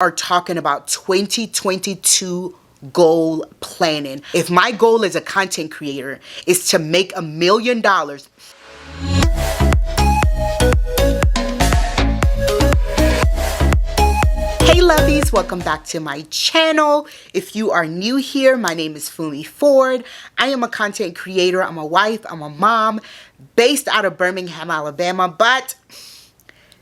Are talking about 2022 goal planning. If my goal as a content creator is to make $1 million, hey lovies, welcome back to my channel. If you are new here, my name is Fumi Ford. I am a content creator, I'm a wife, I'm a mom, based out of Birmingham, Alabama, but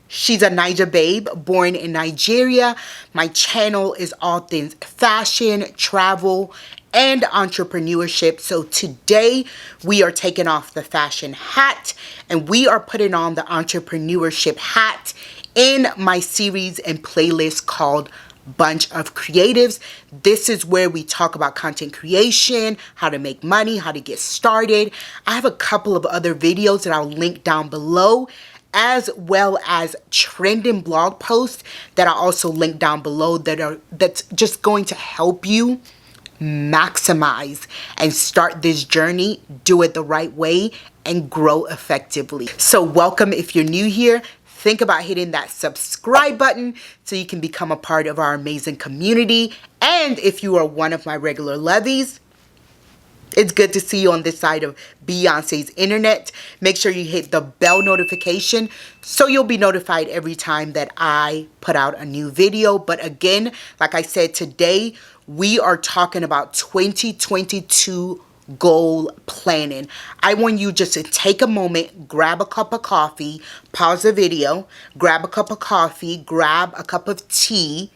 she's a Niger babe, born in Nigeria. My channel is all things fashion, travel, and entrepreneurship. So today we are taking off the fashion hat and we are putting on the entrepreneurship hat in my series and playlist called Bunch of Creatives. This is where we talk about content creation, how to make money, how to get started. I have a couple of other videos that I'll link down below, as well as trending blog posts that I also link down below that's just going to help you maximize and start this journey, do it the right way, and grow effectively. So welcome if you're new here. Think about hitting that subscribe button so you can become a part of our amazing community. And if you are one of my regular lovies, it's good to see you on this side of Beyonce's internet. Make sure you hit the bell notification so you'll be notified every time that I put out a new video. But again, like I said, today we are talking about 2022 goal planning. I want you just to take a moment, grab a cup of coffee, pause the video, grab a cup of coffee, grab a cup of tea,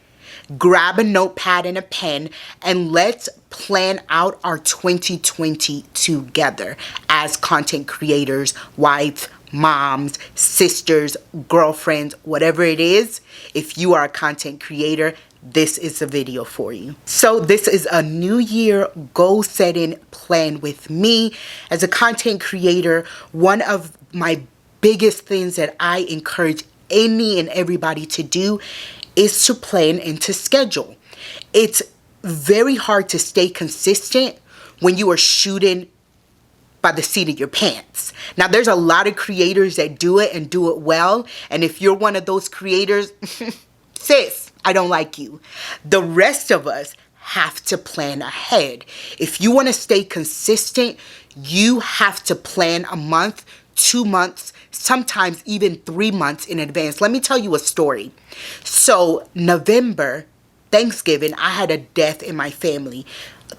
grab a notepad and a pen, and let's plan out our 2020 together as content creators, wives, moms, sisters, girlfriends, whatever it is. If you are a content creator, this is the video for you. So this is a new year goal setting plan with me. As a content creator, one of my biggest things that I encourage any and everybody to do is to plan and to schedule. It's very hard to stay consistent when you are shooting by the seat of your pants. Now, there's a lot of creators that do it and do it well. And if you're one of those creators, sis, I don't like you. The rest of us have to plan ahead. If you want to stay consistent, you have to plan a month, 2 months, sometimes even 3 months in advance. Let me tell you a story. So November, Thanksgiving, I had a death in my family.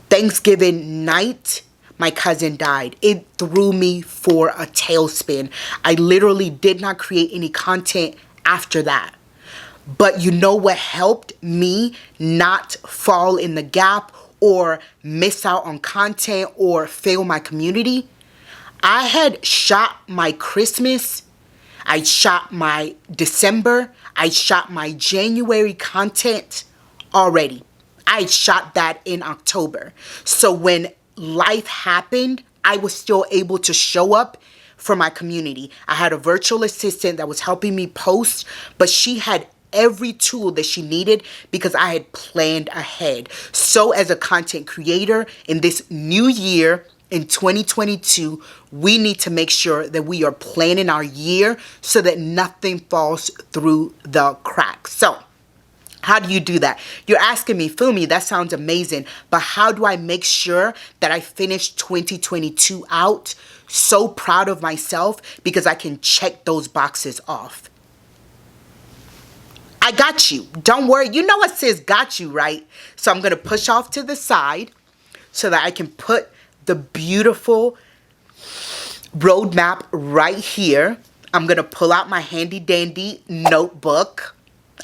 Thanksgiving night, my cousin died. It threw me for a tailspin. I literally did not create any content after that. But you know what helped me not fall in the gap or miss out on content or fail my community? I had shot my Christmas, I shot my December, I shot my January content already. I shot that in October. So when life happened, I was still able to show up for my community. I had a virtual assistant that was helping me post, but she had every tool that she needed because I had planned ahead. So as a content creator in this new year, in 2022, we need to make sure that we are planning our year so that nothing falls through the cracks. So how do you do that? You're asking me, Fumi, that sounds amazing, but how do I make sure that I finish 2022 out so proud of myself because I can check those boxes off? I got you. Don't worry. You know what says got you, right? So I'm going to push off to the side so that I can put the beautiful roadmap right here. I'm going to pull out my handy dandy notebook,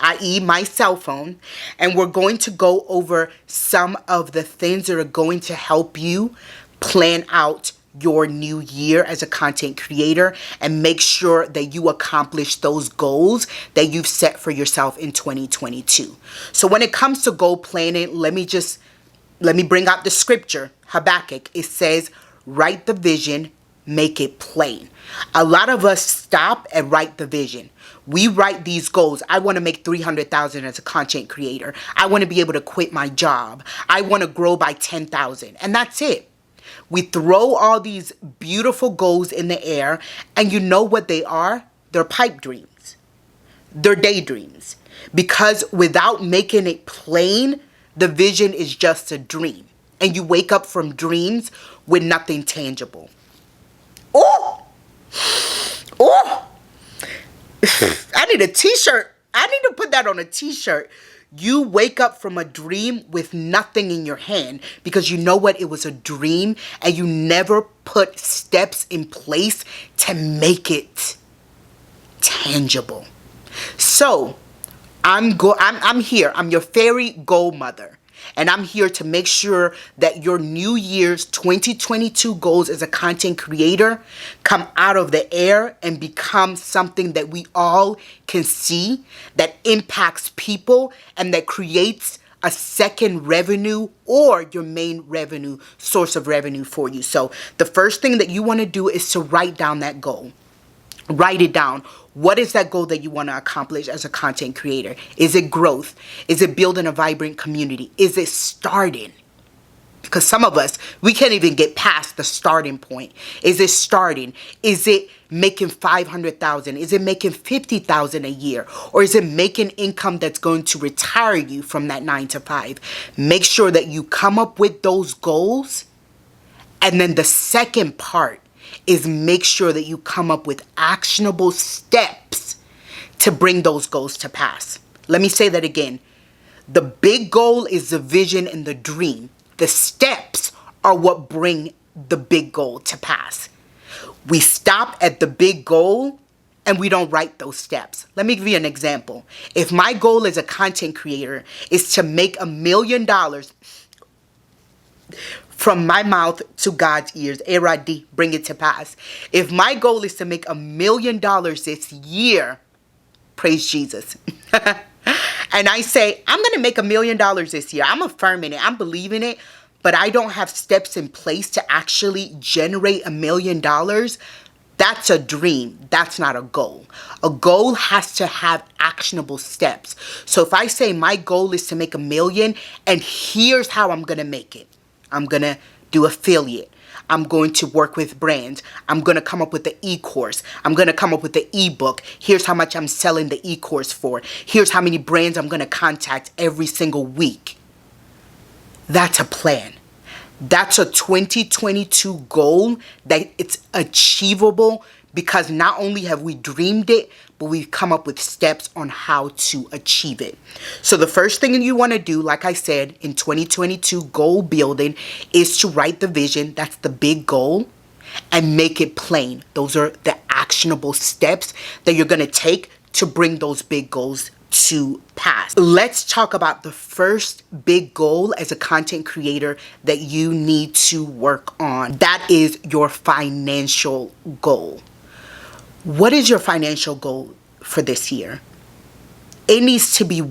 i.e. my cell phone, and we're going to go over some of the things that are going to help you plan out your new year as a content creator and make sure that you accomplish those goals that you've set for yourself in 2022. So when it comes to goal planning, let me bring out the scripture, Habakkuk. It says, write the vision, make it plain. A lot of us stop and write the vision. We write these goals. I want to make 300,000 as a content creator. I want to be able to quit my job. I want to grow by 10,000. And that's it. We throw all these beautiful goals in the air, and you know what they are? They're pipe dreams. They're daydreams. Because without making it plain, the vision is just a dream. And you wake up from dreams with nothing tangible. Oh! Oh! I need a t-shirt. I need to put that on a t-shirt. You wake up from a dream with nothing in your hand because you know what? It was a dream and you never put steps in place to make it tangible. So, I'm here. I'm your fairy goal mother. And I'm here to make sure that your New Year's 2022 goals as a content creator come out of the air and become something that we all can see, that impacts people, and that creates a second revenue or your main revenue, source of revenue for you. So the first thing that you want to do is to write down that goal. Write it down. What is that goal that you want to accomplish as a content creator? Is it growth? Is it building a vibrant community? Is it starting? Because some of us, we can't even get past the starting point. Is it starting? Is it making 500,000? Is it making 50,000 a year? Or is it making income that's going to retire you from that 9 to 5? Make sure that you come up with those goals. And then the second part is make sure that you come up with actionable steps to bring those goals to pass. Let me say that again. The big goal is the vision and the dream. The steps are what bring the big goal to pass. We stop at the big goal and we don't write those steps. Let me give you an example. If my goal as a content creator is to make $1 million from my mouth to God's ears, Aria, bring it to pass. If my goal is to make $1 million this year, praise Jesus. And I say, I'm going to make $1 million this year. I'm affirming it. I'm believing it. But I don't have steps in place to actually generate $1 million. That's a dream. That's not a goal. A goal has to have actionable steps. So if I say my goal is to make $1 million and here's how I'm going to make it. I'm going to do affiliate. I'm going to work with brands. I'm going to come up with the e-course. I'm going to come up with the ebook. Here's how much I'm selling the e-course for. Here's how many brands I'm going to contact every single week. That's a plan. That's a 2022 goal that it's achievable because not only have we dreamed it, but we've come up with steps on how to achieve it. So the first thing you want to do, like I said, in 2022 goal building is to write the vision. That's the big goal. And make it plain. Those are the actionable steps that you're going to take to bring those big goals to pass. Let's talk about the first big goal as a content creator that you need to work on. That is your financial goal. What is your financial goal for this year? It needs to be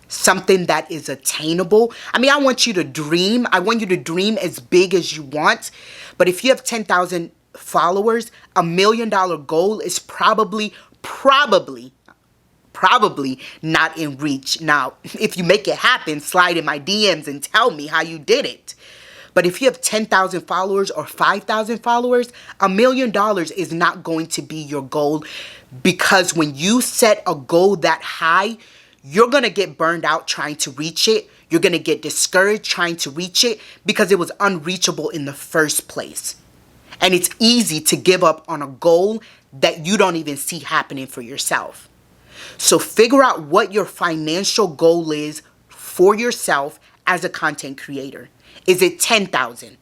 something that is attainable. I mean, I want you to dream. I want you to dream as big as you want. But if you have 10,000 followers, $1 million goal is probably not in reach. Now, if you make it happen, slide in my DMs and tell me how you did it. But if you have 10,000 followers or 5,000 followers, $1 million is not going to be your goal, because when you set a goal that high, you're going to get burned out trying to reach it. You're going to get discouraged trying to reach it because it was unreachable in the first place. And it's easy to give up on a goal that you don't even see happening for yourself. So figure out what your financial goal is for yourself as a content creator. Is it 10,000?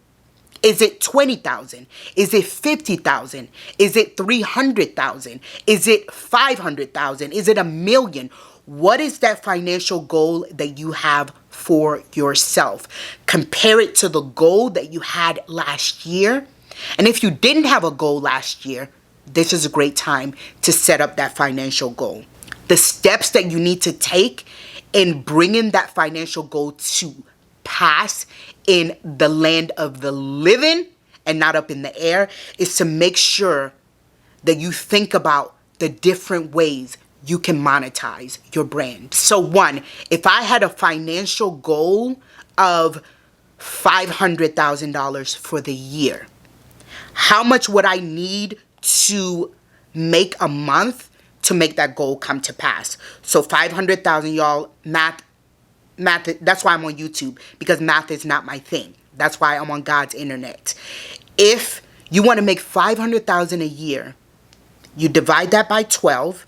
Is it 20,000? Is it 50,000? Is it 300,000? Is it 500,000? Is it $1 million? What is that financial goal that you have for yourself? Compare it to the goal that you had last year. And if you didn't have a goal last year, this is a great time to set up that financial goal. The steps that you need to take in bringing that financial goal to pass in the land of the living and not up in the air is to make sure that you think about the different ways you can monetize your brand. So one, if I had a financial goal of $500,000 for the year, how much would I need to make a month to make that goal come to pass. So 500,000, y'all, math, that's why I'm on YouTube, because math is not my thing. That's why I'm on God's internet. If you want to make 500,000 a year, you divide that by 12.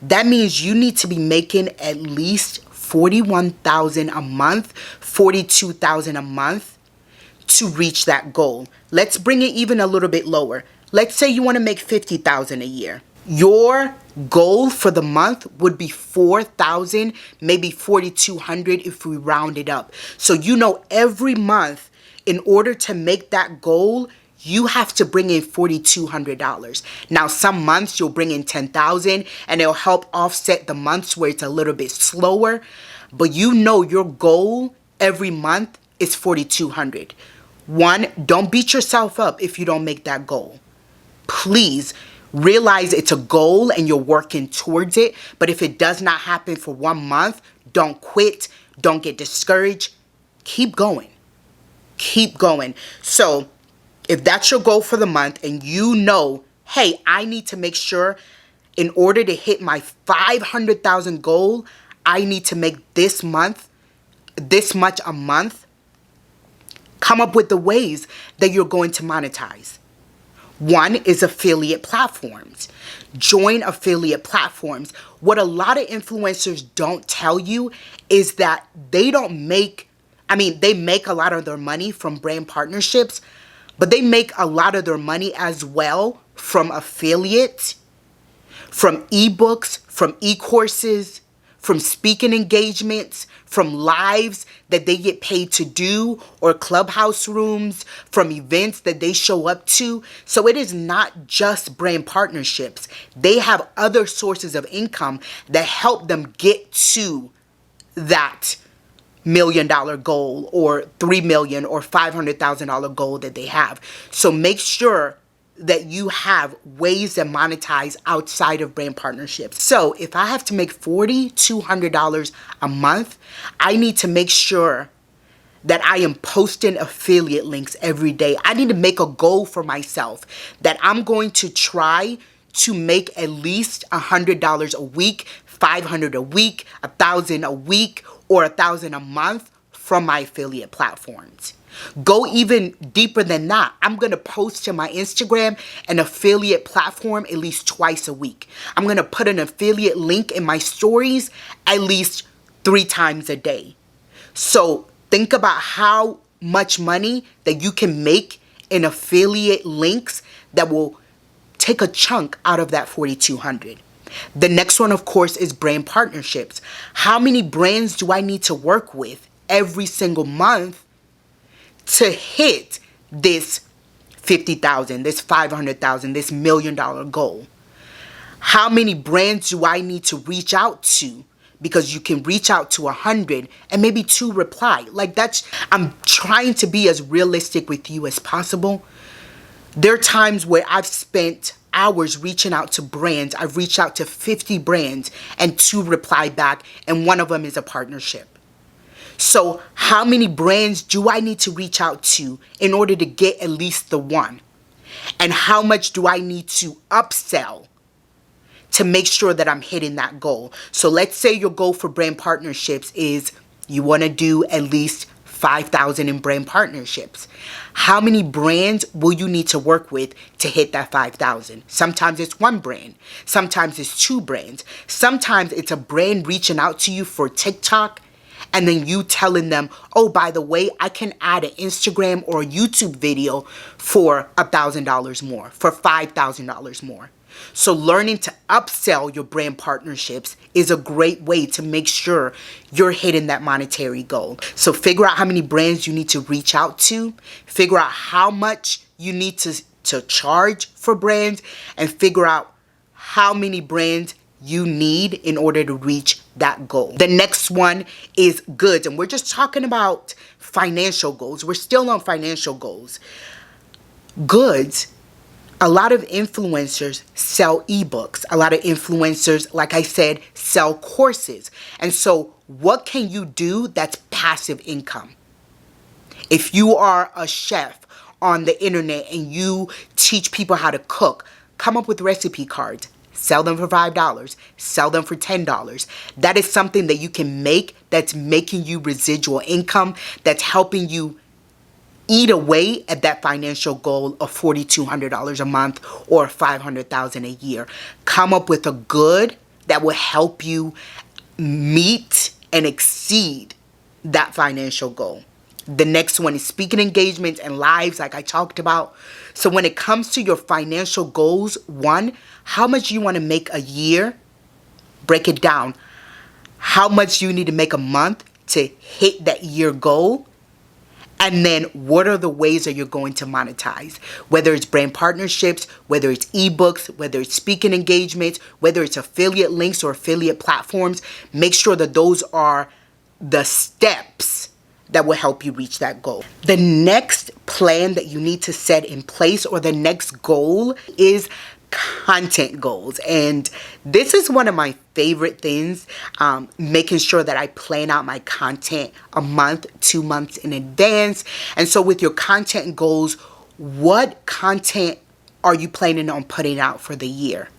That means you need to be making at least 41,000 a month, 42,000 a month to reach that goal. Let's bring it even a little bit lower. Let's say you want to make 50,000 a year. Your goal for the month would be 4,000, maybe 4,200 if we round it up. So you know every month, in order to make that goal, you have to bring in $4,200. Now, some months you'll bring in 10,000 and it'll help offset the months where it's a little bit slower. But you know your goal every month is 4,200. One, don't beat yourself up if you don't make that goal. Please realize it's a goal and you're working towards it. But if it does not happen for 1 month, don't quit. Don't get discouraged. Keep going. Keep going. So if that's your goal for the month and you know, hey, I need to make sure in order to hit my 500,000 goal, I need to make this much a month, come up with the ways that you're going to monetize. One is affiliate platforms. Join affiliate platforms. What a lot of influencers don't tell you is that they make a lot of their money from brand partnerships, but they make a lot of their money as well from affiliate, from ebooks, from e-courses, from speaking engagements, from lives that they get paid to do, or clubhouse rooms, from events that they show up to. So it is not just brand partnerships. They have other sources of income that help them get to that $1 million goal or $3 million or $500,000 goal that they have. So make sure that you have ways to monetize outside of brand partnerships. So if I have to make $4,200 a month, I need to make sure that I am posting affiliate links every day. I need to make a goal for myself that I'm going to try to make at least $100 a week, $500 a week, $1,000 a week, or $1,000 a month from my affiliate platforms. Go even deeper than that. I'm going to post to my Instagram an affiliate platform at least twice a week. I'm going to put an affiliate link in my stories at least 3 times a day. So think about how much money that you can make in affiliate links that will take a chunk out of that 4,200. The next one, of course, is brand partnerships. How many brands do I need to work with every single month to hit this 50,000, this 500,000, this $1 million goal? How many brands do I need to reach out to? Because you can reach out to 100 and maybe 2 reply. I'm trying to be as realistic with you as possible. There are times where I've spent hours reaching out to brands. I've reached out to 50 brands and 2 reply back, and one of them is a partnership. So how many brands do I need to reach out to in order to get at least the one? And how much do I need to upsell to make sure that I'm hitting that goal? So let's say your goal for brand partnerships is you want to do at least 5,000 in brand partnerships. How many brands will you need to work with to hit that 5,000? Sometimes it's 1 brand. Sometimes it's 2 brands. Sometimes it's a brand reaching out to you for TikTok, and then you telling them, oh, by the way, I can add an Instagram or a YouTube video for $1,000 more, for $5,000 more. So learning to upsell your brand partnerships is a great way to make sure you're hitting that monetary goal. So figure out how many brands you need to reach out to, figure out how much you need to charge for brands, and figure out how many brands you need in order to reach that goal. The next one is goods, and we're just talking about financial goals. We're still on financial goals. Goods. A lot of influencers sell ebooks. A lot of influencers, like I said, sell courses. And so what can you do that's passive income? If you are a chef on the internet and you teach people how to cook, come up with recipe cards. sell them for $5, sell them for $10. That is something that you can make that's making you residual income, that's helping you eat away at that financial goal of $4,200 a month or $500,000 a year. Come up with a good that will help you meet and exceed that financial goal. The next one is speaking engagements and lives, like I talked about. So when it comes to your financial goals, one, how much you want to make a year, break it down. How much you need to make a month to hit that year goal. And then what are the ways that you're going to monetize? Whether it's brand partnerships, whether it's ebooks, whether it's speaking engagements, whether it's affiliate links or affiliate platforms, make sure that those are the steps that will help you reach that goal. The next plan that you need to set in place, or the next goal, is content goals. And this is one of my favorite things, making sure that I plan out my content a month, 2 months in advance. And so with your content goals, what content are you planning on putting out for the year?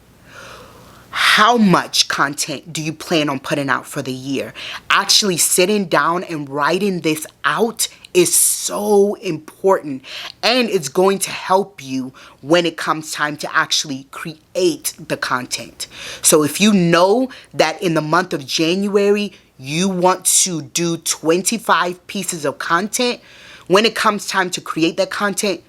How much content do you plan on putting out for the year? Actually sitting down and writing this out is so important, and it's going to help you when it comes time to actually create the content. So if you know that in the month of January you want to do 25 pieces of content, when it comes time to create that content,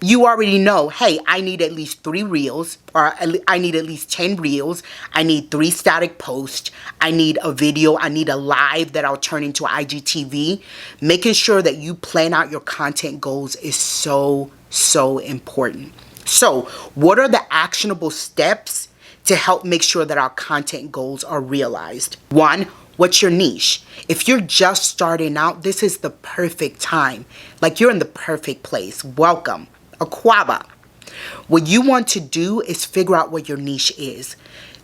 you already know, hey, I need at least 3 reels, or I need at least 10 reels. I need 3 static posts. I need a video. I need a live that I'll turn into IGTV. Making sure that you plan out your content goals is so, so important. So what are the actionable steps to help make sure that our content goals are realized? 1, what's your niche? If you're just starting out, this is the perfect time. Like, you're in the perfect place. Welcome. Aquaba. What you want to do is figure out what your niche is.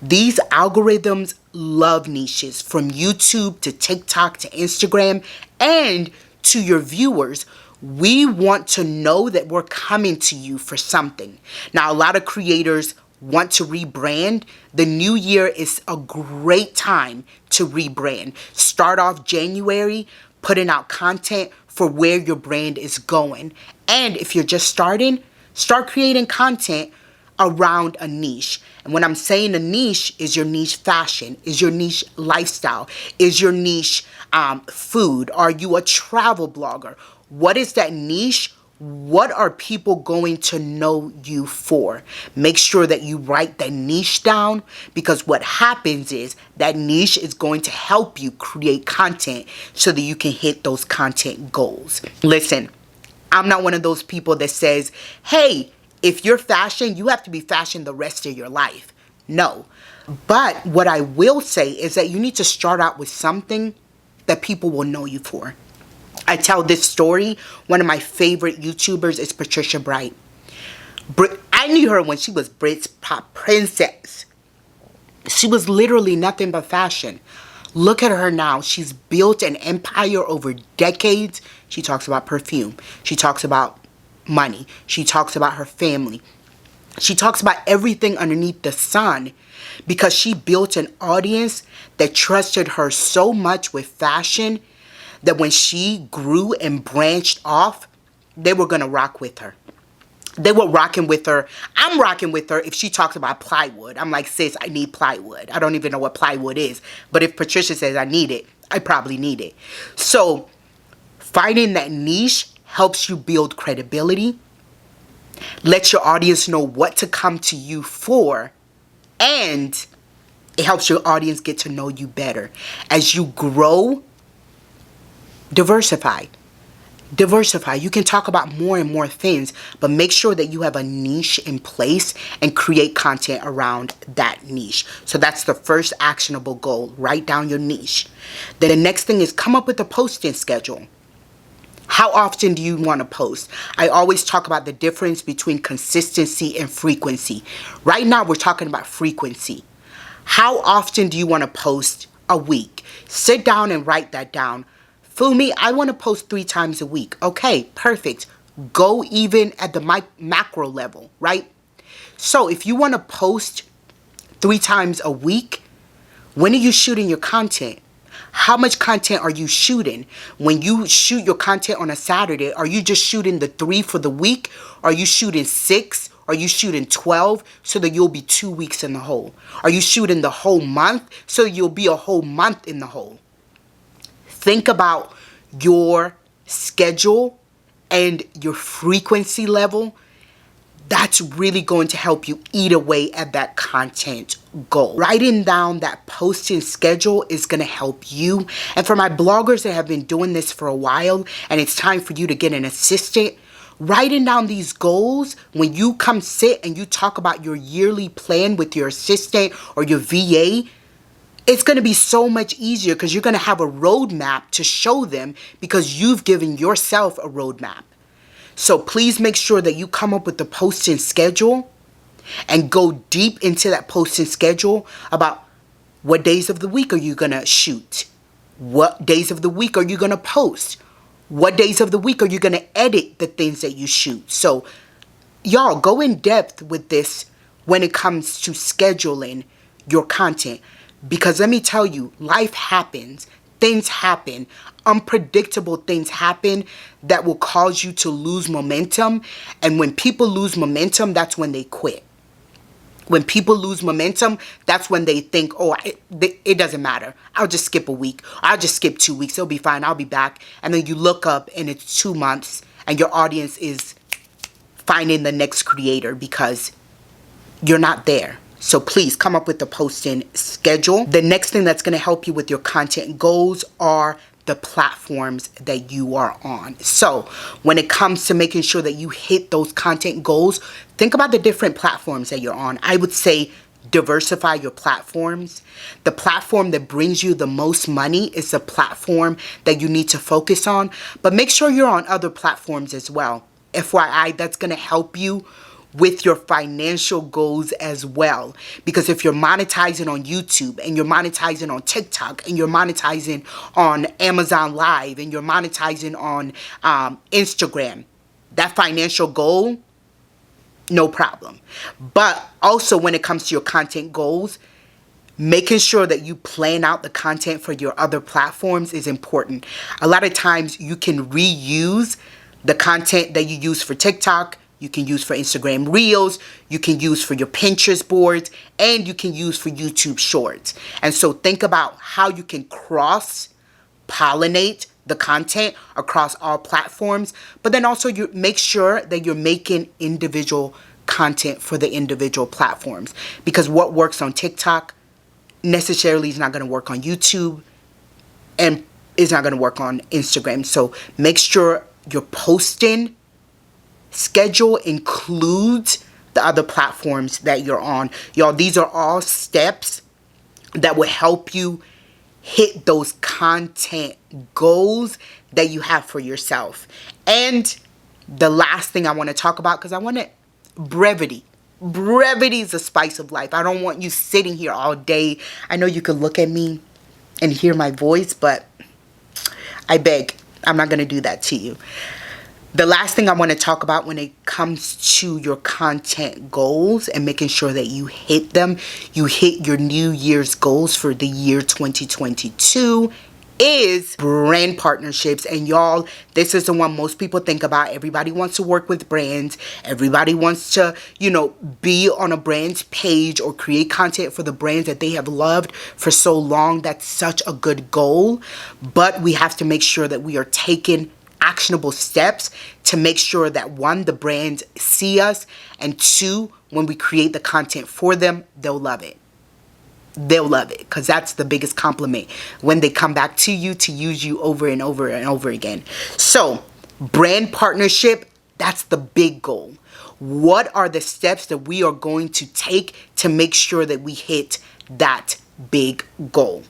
These algorithms love niches, from YouTube to TikTok to Instagram, and to your viewers. We want to know that we're coming to you for something. Now, a lot of creators want to rebrand. The new year is a great time to rebrand. Start off January putting out content for where your brand is going. And if you're just starting, start creating content around a niche. And when I'm saying a niche, is your niche fashion? Is your niche lifestyle? Is your niche food? Are you a travel blogger? What is that niche? What are people going to know you for? Make sure that you write that niche down, because what happens is that niche is going to help you create content so that you can hit those content goals. Listen, I'm not one of those people that says, hey, if you're fashion, you have to be fashion the rest of your life. No. But what I will say is that you need to start out with something that people will know you for. I tell this story. One of my favorite YouTubers is Patricia Bright. I knew her when she was Brit's Pop Princess. She was literally nothing but fashion. Look at her now. She's built an empire over decades. She talks about perfume. She talks about money. She talks about her family. She talks about everything underneath the sun, because she built an audience that trusted her so much with fashion that when she grew and branched off, they were going to rock with her. They were rocking with her. I'm rocking with her if she talks about plywood. I'm like, sis, I need plywood. I don't even know what plywood is. But if Patricia says I need it, I probably need it. So finding that niche helps you build credibility. Let your audience know what to come to you for. And it helps your audience get to know you better. As you grow, diversify. Diversify. You can talk about more and more things, but make sure that you have a niche in place and create content around that niche. So that's the first actionable goal. Write down your niche. Then the next thing is come up with a posting schedule. How often do you want to post? I always talk about the difference between consistency and frequency. Right now we're talking about frequency. How often do you want to post a week? Sit down and write that down. Fumi, I want to post 3 times a week. Okay, perfect. Go even at the macro level, right? So if you want to post 3 times a week? When are you shooting your content? How much content are you shooting? When you shoot your content on a Saturday, are you just shooting the 3 for the week? Are you shooting 6? Are you shooting 12 so that you'll be 2 weeks in the hole? Are you shooting the whole month so you'll be a whole month in the hole? Think about your schedule and your frequency level. That's really going to help you eat away at that content goal. Writing down that posting schedule is going to help you. And for my bloggers that have been doing this for a while and it's time for you to get an assistant, writing down these goals, when you come sit and you talk about your yearly plan with your assistant or your VA, it's going to be so much easier because you're going to have a roadmap to show them because you've given yourself a roadmap. So please make sure that you come up with the posting schedule and go deep into that posting schedule about what days of the week are you going to shoot? What days of the week are you going to post? What days of the week are you going to edit the things that you shoot? So y'all go in depth with this when it comes to scheduling your content. Because let me tell you, life happens. Things happen. Unpredictable things happen that will cause you to lose momentum. And when people lose momentum, that's when they quit. When people lose momentum, that's when they think, oh, it doesn't matter. I'll just skip a week. I'll just skip 2 weeks. It'll be fine. I'll be back. And then you look up and it's 2 months and your audience is finding the next creator because you're not there. So please come up with the posting schedule. The next thing that's going to help you with your content goals are the platforms that you are on. So when it comes to making sure that you hit those content goals, think about the different platforms that you're on. I would say diversify your platforms. The platform that brings you the most money is the platform that you need to focus on, but make sure you're on other platforms as well. FYI, that's going to help you with your financial goals as well. Because if you're monetizing on YouTube and you're monetizing on TikTok and you're monetizing on Amazon Live and you're monetizing on Instagram, that financial goal, no problem. But also when it comes to your content goals, making sure that you plan out the content for your other platforms is important. A lot of times you can reuse the content that you use for TikTok, you can use for Instagram Reels, you can use for your Pinterest boards, and you can use for YouTube Shorts. And so think about how you can cross-pollinate the content across all platforms, but then also you make sure that you're making individual content for the individual platforms. Because what works on TikTok necessarily is not going to work on YouTube and is not going to work on Instagram. So make sure you're posting schedule includes the other platforms that you're on. Y'all, these are all steps that will help you hit those content goals that you have for yourself. And the last thing I want to talk about, because I want to, brevity. Brevity is the spice of life. I don't want you sitting here all day. I know you can look at me and hear my voice, but I beg, I'm not going to do that to you. The last thing I want to talk about when it comes to your content goals and making sure that you hit them, you hit your New Year's goals for the year 2022, is brand partnerships. And y'all, this is the one most people think about. Everybody wants to work with brands. Everybody wants to, be on a brand's page or create content for the brands that they have loved for so long. That's such a good goal. But we have to make sure that we are taking actionable steps to make sure that 1, the brands see us, and 2, when we create the content for them, they'll love it. They'll love it, because that's the biggest compliment when they come back to you to use you over and over and over again. So brand partnership, that's the big goal. What are the steps that we are going to take to make sure that we hit that big goal?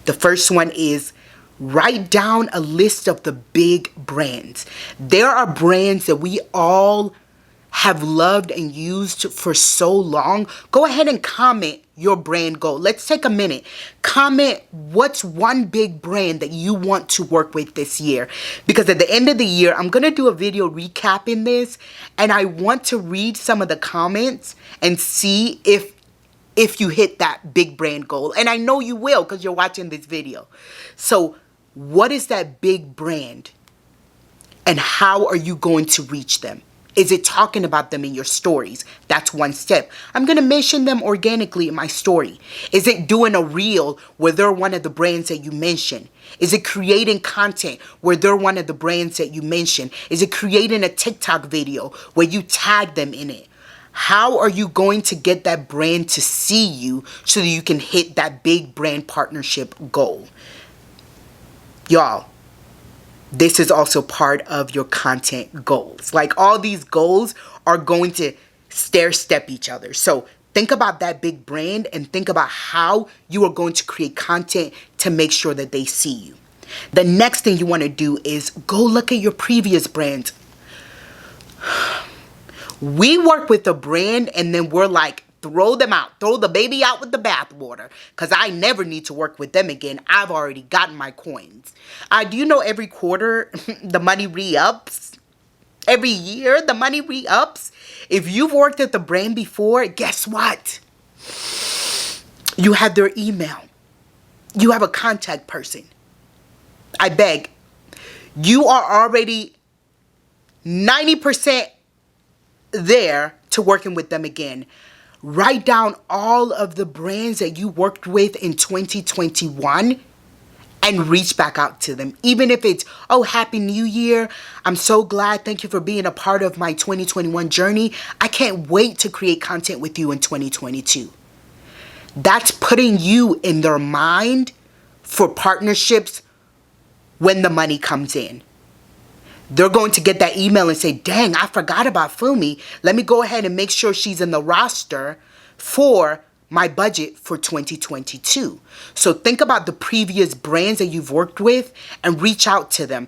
The first one is write down a list of the big brands. There are brands that we all have loved and used for so long. Go ahead and comment your brand goal. Let's take a minute. Comment what's one big brand that you want to work with this year. Because at the end of the year, I'm going to do a video recapping this, and I want to read some of the comments and see if if you hit that big brand goal. And I know you will because you're watching this video. So what is that big brand? And how are you going to reach them? Is it talking about them in your stories? That's one step. I'm going to mention them organically in my story. Is it doing a reel where they're one of the brands that you mention? Is it creating content where they're one of the brands that you mention? Is it creating a TikTok video where you tag them in it? How are you going to get that brand to see you so that you can hit that big brand partnership goal? Y'all, this is also part of your content goals. Like, all these goals are going to stair step each other. So think about that big brand and think about how you are going to create content to make sure that they see you. The next thing you want to do is go look at your previous brands. We work with a brand and then we're like, throw them out. Throw the baby out with the bathwater. Because I never need to work with them again. I've already gotten my coins. Do you know every quarter the money re-ups? Every year the money re-ups? If you've worked at the brand before, guess what? You have their email. You have a contact person. I beg. You are already 90% there to working with them again. Write down all of the brands that you worked with in 2021 and reach back out to them. Even if it's, oh, Happy New Year. I'm so glad. Thank you for being a part of my 2021 journey. I can't wait to create content with you in 2022. That's putting you in their mind for partnerships when the money comes in. They're going to get that email and say, dang, I forgot about Fumi. Let me go ahead and make sure she's in the roster for my budget for 2022. So think about the previous brands that you've worked with and reach out to them.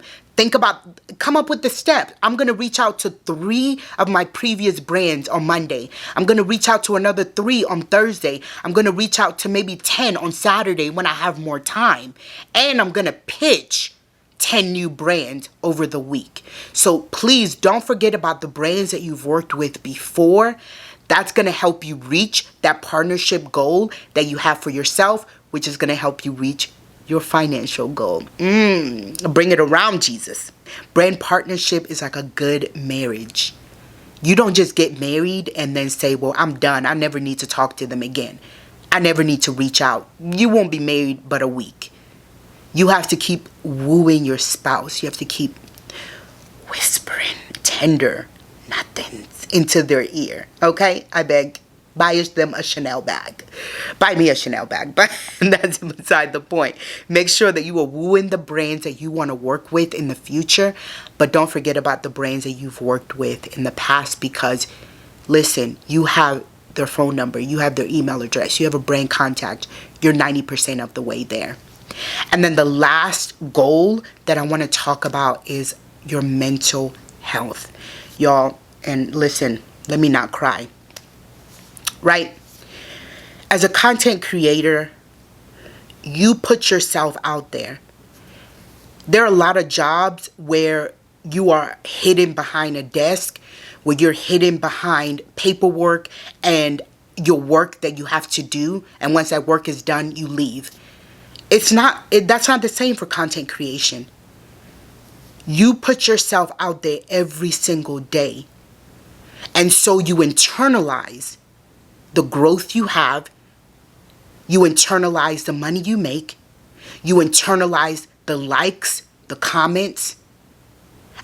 Come up with the steps. I'm going to reach out to 3 of my previous brands on Monday. I'm going to reach out to another 3 on Thursday. I'm going to reach out to maybe 10 on Saturday when I have more time. And I'm going to pitch 10 new brands over the week. So please don't forget about the brands that you've worked with before. That's going to help you reach that partnership goal that you have for yourself, which is going to help you reach your financial goal. Bring it around, Jesus. Brand partnership is like a good marriage. You don't just get married and then say, well, I'm done. I never need to talk to them again. I never need to reach out. You won't be married but a week. You have to keep wooing your spouse. You have to keep whispering tender nothings into their ear. Okay? I beg. Buy them a Chanel bag. Buy me a Chanel bag. But that's beside the point. Make sure that you are wooing the brands that you want to work with in the future. But don't forget about the brands that you've worked with in the past, because, listen, you have their phone number. You have their email address. You have a brand contact. You're 90% of the way there. And then the last goal that I want to talk about is your mental health. Y'all, and listen, let me not cry. Right? As a content creator, you put yourself out there. There are a lot of jobs where you are hidden behind a desk, where you're hidden behind paperwork and your work that you have to do. And once that work is done, you leave. That's not the same for content creation. You put yourself out there every single day. And so you internalize the growth you have. You internalize the money you make. You internalize the likes, the comments,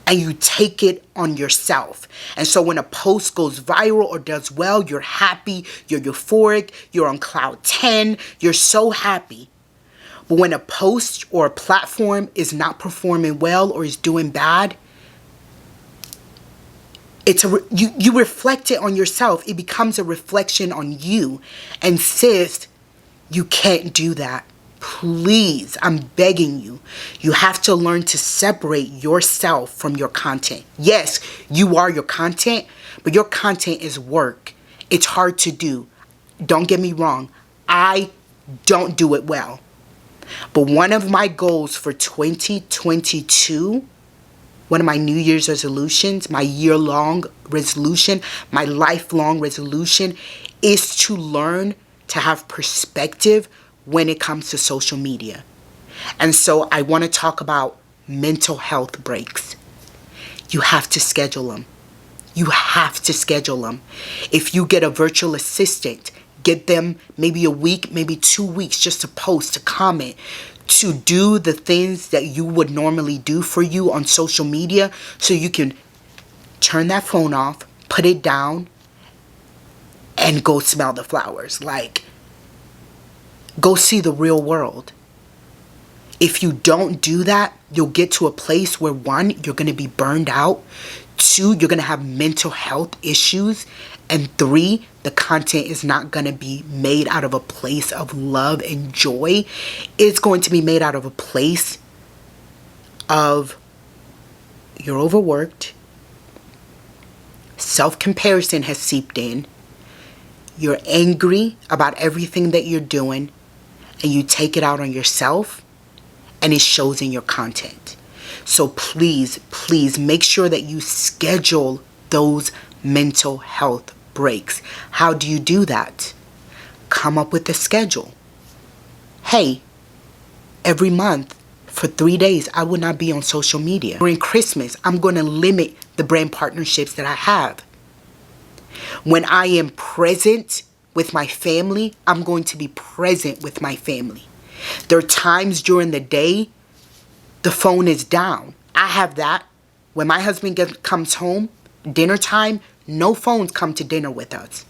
and you take it on yourself. And so when a post goes viral or does well, you're happy, you're euphoric, you're on cloud 10, you're so happy. But when a post or a platform is not performing well or is doing bad, you reflect it on yourself. It becomes a reflection on you. And sis, you can't do that. Please, I'm begging you. You have to learn to separate yourself from your content. Yes, you are your content, but your content is work. It's hard to do. Don't get me wrong. I don't do it well. But one of my goals for 2022, one of my New Year's resolutions, my year-long resolution, my lifelong resolution, is to learn to have perspective when it comes to social media. And so I want to talk about mental health breaks. You have to schedule them. You have to schedule them. If you get a virtual assistant, get them maybe a week, maybe 2 weeks just to post, to comment, to do the things that you would normally do for you on social media, so you can turn that phone off, put it down, and go smell the flowers. Like, go see the real world. If you don't do that, you'll get to a place where, one, you're going to be burned out. Two, you're going to have mental health issues. And three, the content is not going to be made out of a place of love and joy. It's going to be made out of a place of you're overworked. Self-comparison has seeped in. You're angry about everything that you're doing. And you take it out on yourself. And it shows in your content. So please, please make sure that you schedule those mental health breaks. How do you do that? Come up with a schedule. Hey, every month for 3 days, I will not be on social media. During Christmas, I'm going to limit the brand partnerships that I have. When I am present with my family, I'm going to be present with my family. There are times during the day the phone is down. I have that. When my husband comes home, dinner time, no phones come to dinner with us.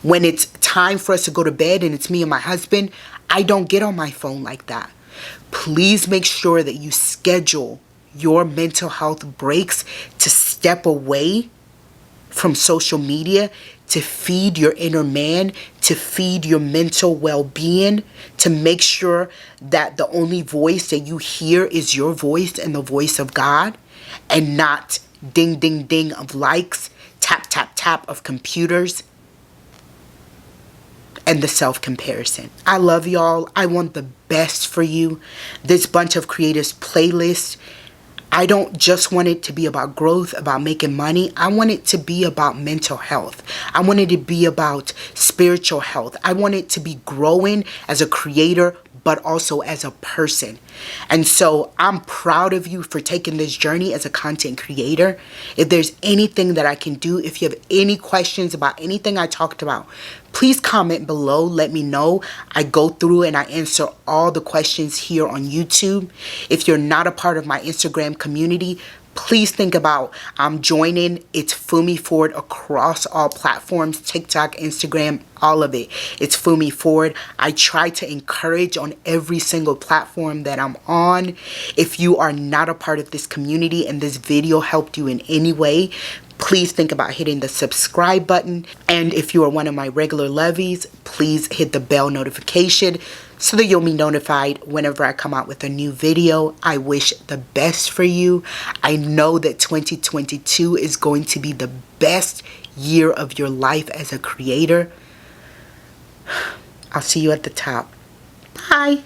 When it's time for us to go to bed and it's me and my husband, I don't get on my phone like that. Please make sure that you schedule your mental health breaks to step away from social media, to feed your inner man, to feed your mental well-being, to make sure that the only voice that you hear is your voice and the voice of God, and not ding, ding, ding of likes, tap, tap, tap of computers, and the self-comparison. I love y'all. I want the best for you. This Bunch of Creators playlist, I don't just want it to be about growth, about making money. I want it to be about mental health. I want it to be about spiritual health. I want it to be growing as a creator, but also as a person. And so I'm proud of you for taking this journey as a content creator. If there's anything that I can do, if you have any questions about anything I talked about, please comment below. Let me know. I go through and I answer all the questions here on YouTube. If you're not a part of my Instagram community, please think about joining. It's Fumi Ford across all platforms, TikTok, Instagram, all of it. It's Fumi Ford. I try to encourage on every single platform that I'm on. If you are not a part of this community and this video helped you in any way, please think about hitting the subscribe button. And if you are one of my regular lovies, please hit the bell notification so that you'll be notified whenever I come out with a new video. I wish the best for you. I know that 2022 is going to be the best year of your life as a creator. I'll see you at the top. Bye.